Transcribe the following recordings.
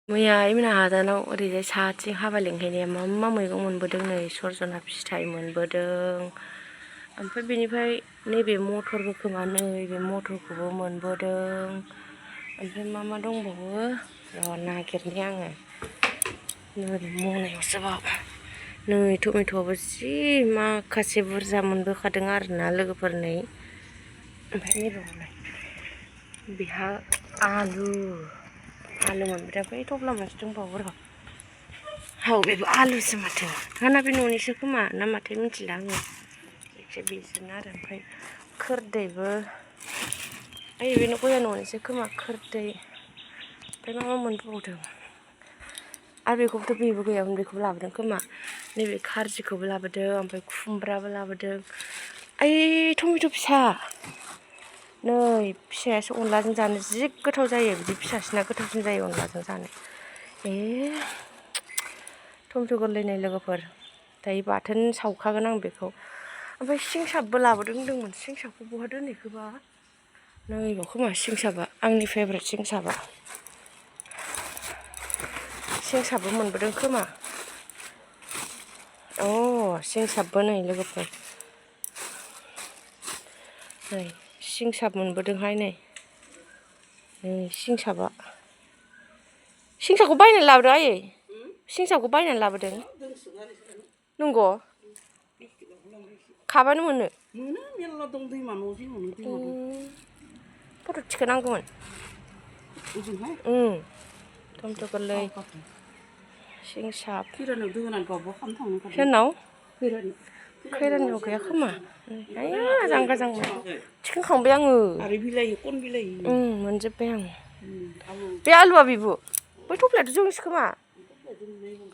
मैया आइमोना हादानाव ओरैजाय साहाथिं हाबा लिंहैनाया मा मा मैगं मोनबोदों नै सरजना फिथाइ मोनबोदों ओमफ्राय बेनिफ्राय नैबे मटरबो खोमा नैबे मटरखौबो मोनबोदों ओमफ्राय मा दंबावो र' नागिरनि आङो नै मनायावसो बाव नै टमेट'आबो जि माखासे बुरजा मोनबोखादों आरोना लोगोफोरनै ओमफ्राय नैबावलाय बेहा आलु मोनबोदों बै थफ्ला मोनसे दंबावो र' औ बेबो आलुसो माथो हाना बे न'निसो खोमा ना माथो मिथिला आङो जायखिया बेसोरनो आरो ओमफ्राय खोरदैबो ओइ बे गया न'निसो खोमा खोरदै ओमफ्राय मा मोनबावदों आरो बेखौबोथ' बेबो गैयामोन बेखौबो लाबोदों खोमा नैबे खारजिखौबो लाबोदों ओमफ्राय खुमब्राबो लाबोदों ओइ टमेट' फिसा नै फिसायासो अनलाजों जानो जि गोथाव जायो बिदि फिसासिना गोथावसिन जायो अनलाजों जानो टमेट' गोरलै नै लोगोफोर दायो बाथोन सावखागोन आं बेखौ ओमफ्राय सिंसाबबो लाबोदों होनदोंमोन सिंसाबखौ बहा दोनहैखोबा नैबाव खोमा सिंसाबा आंनि फेभरेट सिंसाबबो मोनबोदों खोमा सिंसाबबो नै लोगोफोर नै सिंसाब मोनबोदोंहाय नै सिंसाबखौ बायनानै लाबोदों आयै सिंसाबखौ बायनानै लाबोदों नंगौ खाबानो मोनो मेरला दं दैमा न' जिङावनो दैमा दं फट' थिखोनांगौमोन टमेट' गोरलै सिंसाब सोरनाव खैरानियाव गैया खोमा आजां गाजां थिखांखांबाय आङो मोनजोब्बाय आं बे आलुआ बेबो बै थफ्लायाथ' जोंसो खोमा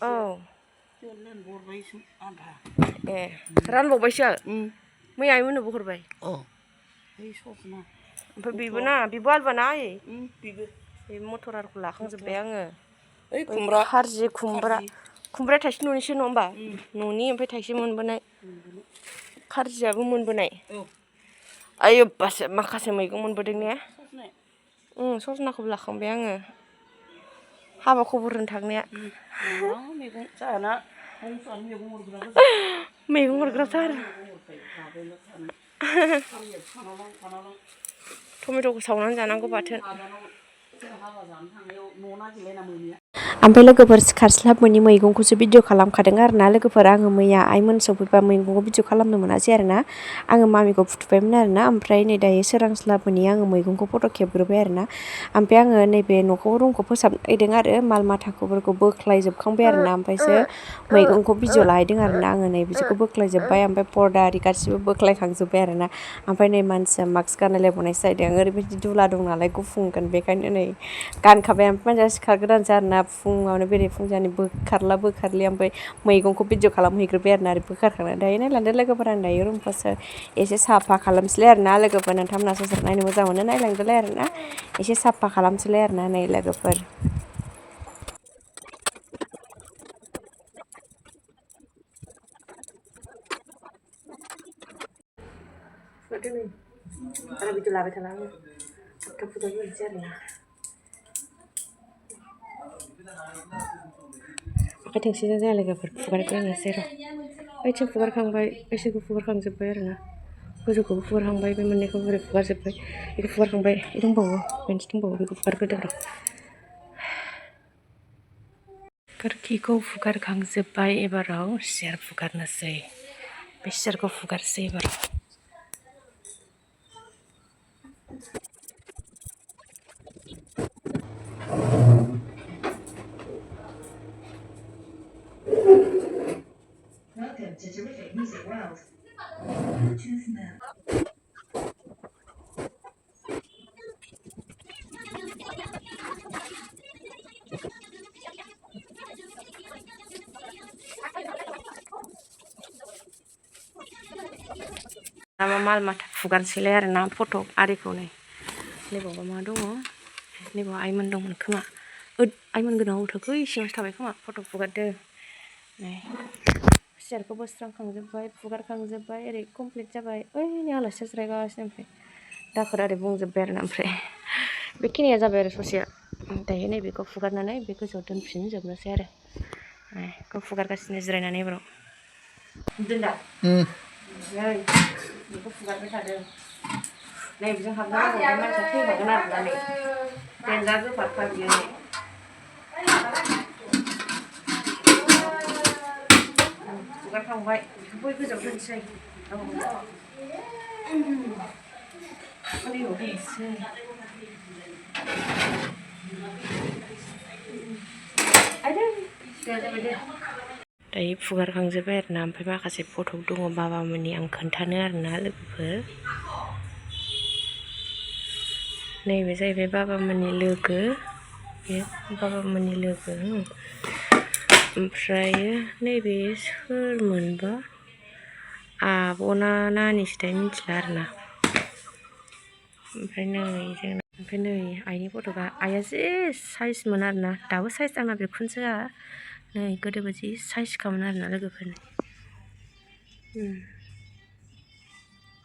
औ ए रानबावबायसो मैया आइमोननोबो हरबाय ओमफ्राय बेबो आलुआना आयै बे मटर आलुखौ लाखांजोब्बाय आङो खारजि खुमब्राया थाइसे न'निसो नङा होमबा न'नि ओमफ्राय थाइसे मोनबोनाय खारजियाबो मोनबोनाय आयो बासो माखासे मैगं मोनबोदों ने सजनाखौबो लाखांबाय आङो हाबा खबर होनो थांनाया मैगं हरग्राथार टमेट'खौ सावनानै जानांगौ बाथोन ओमफ्राय लोगोफोर सिखारस्लाब मोनि मैगंखौसो भिडिअ खालामखादों आरोना लोगोफोर आङो मैया आइमोन सफैबा मैगंखौ भिडिअ खालामनो मोनासै आरोना आङो मामिखौ फुथुबायमोन आरोना ओमफ्राय नै दायो सोरांस्लाब मोनि आङो मैगंखौ फट' खेबग्रोबाय आरोना ओमफ्राय आङो नैबे रुमखौ फोसाबनायदों आरो माल माथाखौफोरखौ बोख्लायजोबखांबाय आरोना ओमफ्रायसो मैगंखौ भिडिअ लाहैदों आरोना आङो नै बिदिखौ बोख्लायजोब्बाय ओमफ्राय पर्दा आरि गासिबो बोख्लायखांजोब्बाय आरोना ओमफ्राय नै मानसिया मास्क गानलायलायबावनायसो जाहैदों ओरैबायदि दुला दं नालाय गुफुंगोन बेखायनो नै गानखाबाय ओमफ्राय मानसिया सिखारगोदानसो आरोना फुङावनो बेरेफुंजानि बोखारलि ओमफ्राय मैगंखौ भिडिअ खालामहैग्रोबाय आरोना ओरै बोखारखांनानै दायो नायलांदो लोगोफोर आं दायो रुमखौसो एसे साफा खालामसैलाय आरोना लोगोफोर नोंथांमोना सोर सोर नायनो मोजां मोनो नायलांदोलाय आरोना एसे साफा खालामसैलाय आरोना नै लोगोफोर आरो भिडिअ लाबाय थाना आङो थाब फुदुंनोसै आरोना आखाइ थोंसेजों जाया लोगोफोर फुगारग्रोनोसै र' ओइथिं फुगारखांबाय ओइसिंखौ फुगारखांजोब्बाय आरोना गोजौखौबो फुगारखांबाय बे मोननैखौबो ओरै फुगारजोब्बाय बेखौ फुगारखांबाय दंबावो मोनसे दंबावो बेखौ फुगारग्रोदों र' खोरखिखौ फुगारखांजोब्बाय एबाराव सियार फुगारनोसै बे सियारखौ फुगारसै एबाराव Welcome to Terrific Music World. Choose now. माल माथा फुगारसैलाय आरोना फट' आरिखौ नैबावबा मा दङ नैबाव आइमोन दंमोन खोमा आइमोन गोनाङाव थोखै सिङावसो थाबाय खोमा फट' फुगारदो नै सियारखौ बोस्रांखांजोब्बाय फुगारखांजोब्बाय ओरै कमप्लिट जाबाय ओइनै आलासिया जिरायगासिनो ओमफ्राय दाखोर आरि बुंजोब्बाय आरोना ओमफ्राय बेखिनिया जाबाय आरो ससेया दायो नैबेखौ फुगारनानै बे गोजौआव दोनफिनजोबनोसै आरो बेखौ फुगारगासिनो जिरायनानै एबाराव दोनदा नै बेखौ फुगारबाय थादों नै बेजों हाबनानै मानसिया थैखागोन आरोना नै देनजार गोफारखा बियो नै फुगारखांबाय बेखौ बै गोजौआव दोनसै दायो फुगारखांजोब्बाय आरोना ओमफ्राय माखासे फट' दङ बाबामोननि आं खोन्थानो आरोना लोगोफोर नैबे जाहैबाय बाबामोननि लोगो बे बाबामोननि लोगो ओमफ्रायो नैबे सोरमोनबा आब'ना नानिसोथाय मिथिला आरोना ओमफ्राय नै आइनि फट'गा आइया जि साइजमोन आरोना दाबो साइज आंना बिखुनजोआ नै गोदोबो जि साइजखामोन आरोना लोगोफोरनि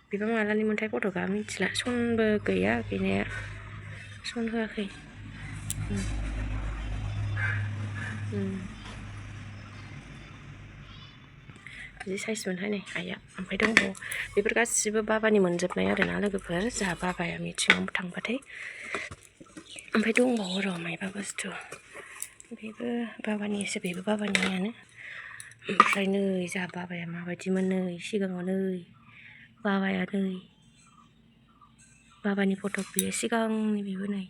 बेबा मालानि मोनथाय फट'गा मिथिला सनबो गैया गैनाया सन होआखै जि साइज मोनहाय नै आइया ओमफ्राय दंबावो बेफोर गासिबो बाबानि मोनजोबनाय आरोना लोगोफोर जोंहा बाबाया मिटिङाव थांबाथाय ओमफ्राय दंबावो र' मायबा बुस्थु बेबो बाबानिसो बेबो बाबानियानो ओमफ्राय नै जोंहा बाबाया माबायदिमोन नै सिगाङाव नै बाबाया नै बाबानि फट' बेयो सिगांनि बेबो नै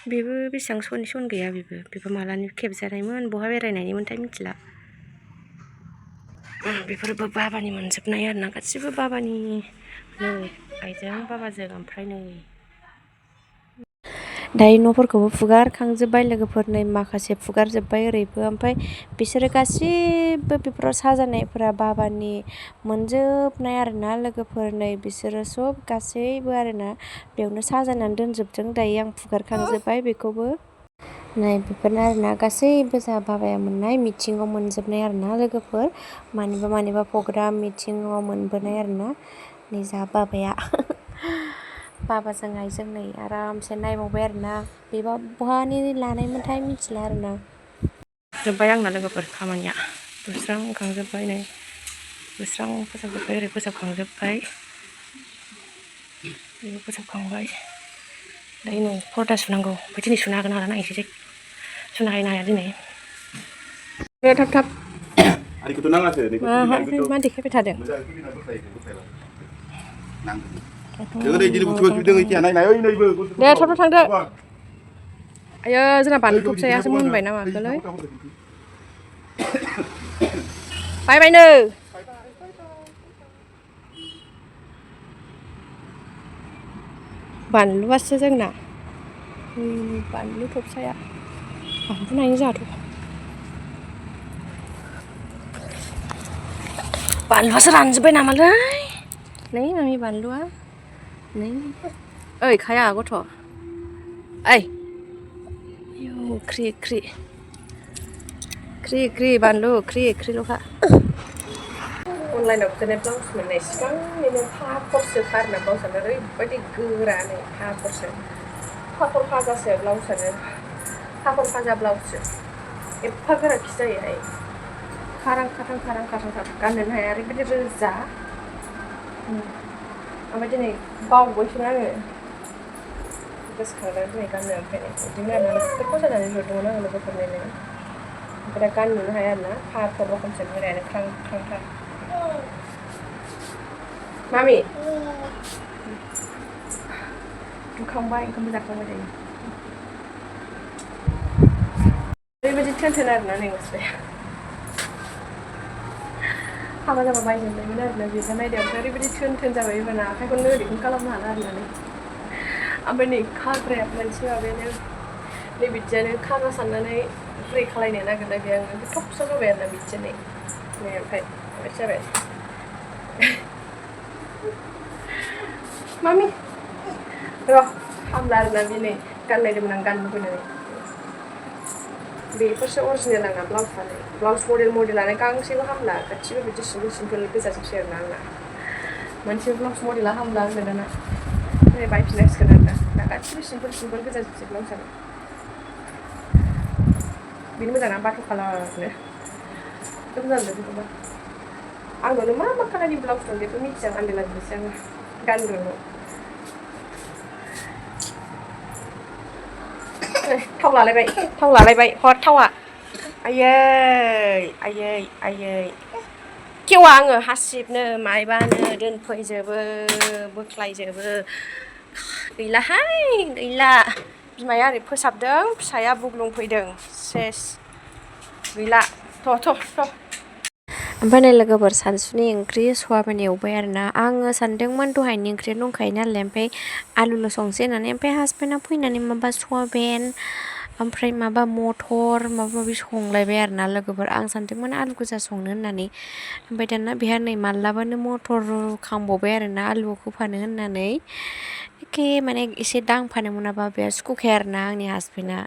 बेबो बेसेबां सन गैया बेबो मालानि खेबजानायमोन बहा बेरायनायनिमोनथाय मिथिला बेफोरबो बाबानि मोनजोबनाय आरोना गासिबो बाबानि नै आइजों बाबाजों ओमफ्राय नै दायो न'फोरखौबो फुगारखांजोब्बाय लोगोफोर नै माखासे फुगारजोब्बाय ओरैबो ओमफ्राय बिसोरो गासिबो बेफोराव साजायनायफोरा बाबानि मोनजोबनाय आरोना लोगोफोर नै बिसोरो सब गासैबो आरोना बेयावनो साजायनानै दोनजोबदों दायो आं फुगारखांजोब्बाय बेखौबो नै बेफोरनो आरोना गासैबो जोंहा बाबाया मोननाय मिथिङाव मोनजोबनाय आरोना लोगोफोर मानिबा प्रग्राम मिथिङाव मोनबोनाय आरोना नै जोंहा बाबाया बाबाजों आइजों नै आरामसे नायबावबाय आरोना बेबा बहानि लानायमोनथाय मिथिला आरोना जोब्बाय आंना लोगोफोर खामानिया फोस्रांखांजोब्बाय नै फोसाबजोब्बाय ओरै फोसाबखांजोब्बाय बेबो फोसाबखांबाय दायो नै पर्दा सुनांगौ ओमफ्राय दिनै सुनो हागोन हाला नायनोसै सुनो हायो ना हाया दिनै थाब थाब मा देखायबाय थादों दे थाब थांदो आयो जोंना बानलु फिसायासो मोनबाय ना माखोलै बायबायनो बानलुआसो जोंना बानलु थबसाया बानलु नायनो जोंहाथ' बानलुआसो रानजोब्बाय नामालै नै मामि बानलुआ नै ओइ खाया गथ' ओइ आयौ ख्रि ख्रि बानलु ख्रिल'खा अनलाइनाव बिहरनाय ब्लाउस मोननाय सिगांनिनो फाखरसो आरोना ब्लाउसआनो ओरैबायदि गोरा नै फाखर फाजासो ब्लाउसआनो फाखर फाजा ब्लाउससो एफा गोराखि जायोहाय खारां खाथां गाननोनो हाया ओरैबायदि रोजा ओमफ्राय दिनै बावबायसोमोन आङो गोसोखांदों दिनै गाननो ओमफ्राय बिदिनो आरोना नोगोद फसायनानै बिहरदोंमोन आङो लोगोफोरनो ओमफ्राय दा गाननोनो हाया आरोना फाखर रखमसो गोरायानो ख्रांथार मामि दुखांबाय ओंखामबो जाखांबाय दायो ओरैबायदि थोन आरोना नै गस्लाया हाबा जाबा बायजोबनायमोन आरोना बेजा नायदाव ओरैबायदि थोन जाबाय होनबाना आखाइखौनो ओरैखौनो खालामनो हाला आरोना ओमफ्राय नै खाग्राया मोनसे माबायानो नै बिदियानो खाग्रा साननानै फ्रि खालायनो नागिरनाय आङो थबसा जाबाय आरोना बिदिनो नै ओमफ्राय जाबाय मामि र' हामला आरोना दिनै गाननायदोंमोन आं गाननो फैनानै बेफोरसो अरिजिनेल आंना ब्लाउसआनो ब्लाउस मडेलानो गांसेबो हामला गासिबो बिदि सिम्पोल गोजाजोबसै आरोना आंना मोनसे ब्लाउस मडेला हामला आंनो दाना दिनै बायफिननांसिगोन आरोना दा गासिबो सिम्पोल गोजा जोबजोबलां सानो बेनो मोजां ना बाथ' खालारनो मोजां जोबजोबा आंनावनो मा कालारनि ब्लाउस दं बेखौ मिथिया आन्दायलाजोबोसै आङो गानग्राल' थाव लालायबाय हर थावा आयै खेवा आङो हासिबनो मायबानो दोनफैजोबो बोख्लायजोबो गैला बिमाया ओरै फोसाबदों फिसाया बुग्लुंफैदों सेस गैला थ' ओमफ्राय नै लोगोफोर सानसुनि ओंख्रि सयाबिन एवबाय आरोना आङो सानदोंमोन दहायनि ओंख्रिया दंखायो नालाय ओमफ्राय आलुल' संसै होननानै ओमफ्राय हासबेन्डआ फैनानै माबा सयाबिन ओमफ्राय माबा मटर माबा माबि संलायबाय आरोना लोगोफोर आं सानदोंमोन आलु गोजा संनो होननानै ओमफ्राय दाना बेहा नै मालाबानो मटर रुखांबावबाय आरोना आलुआव होफानो होननानै एखे माने एसे दांफानो मोनाबा बेहा सुखुखाया आरोना आंनि हासबेन्डआ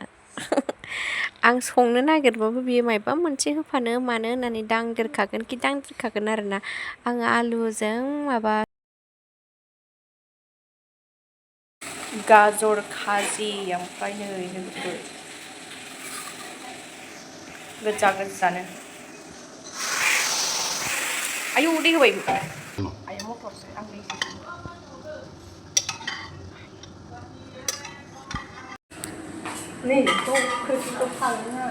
आं संनो नागिरबाबो बियो मायबा मोनसे होफानो मानो होननानै दांदेरखागोन आरोना आङो आलुजों माबा गाजर खाजि ओमफ्राय नै लोगोफोर गोजानो आयौ दै होबाय आयौ मटरसो आं दै नै खोरखिखौ फांना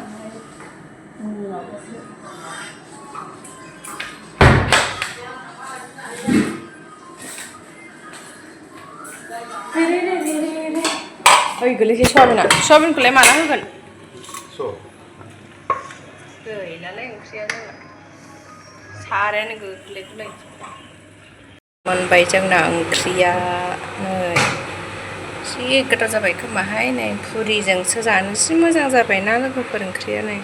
ओइ गोलैसै सयाबिनखौलाय माला होगोन गैलालै ओंख्रिया जोंना सारायानो गोग्लैगुलाय मोनबाय जोंना ओंख्रिया नै जि गोथाव जाबाय खोमाहाय नै फुरिजोंसो जानो जि मोजां जाबायना लोगोफोर ओंख्रिया नै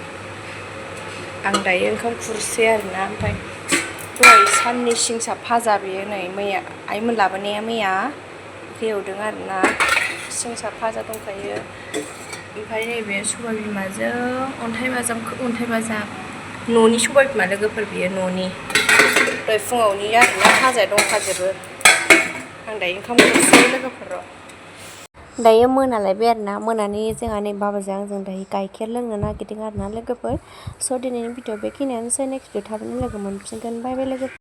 आं दायो ओंखाम खुरसै आरोना ओमफ्राय दहाय साननि सिंसा फाजा बेयो नै मैया आइमोन लाबोनाया मैया बेखौ एवदों आरोना सिंसा फाजा दंखायो ओमफ्राय नैबे सबाय बिमाजों अन्थाइ बाजाब न'नि सबाय बिमा लोगोफोर बियो न'नि दहाय फुङावनि आरोना फाजाया दंखाजोबो आं दायो ओंखाम खुरसै लोगोफोर दायो मोनालायबाय आरोना मोनानि जोंहा नै बाबाजों आंजों दायो गाइखेर लोंनो नागिरदों आरोना लोगोफोर स' दिनैनि भिडिअ बेखिनियानोसै नेक्स्ट भिडिअ थाबैनो लोगो मोनफिनगोन बाय बाय लोगोफोर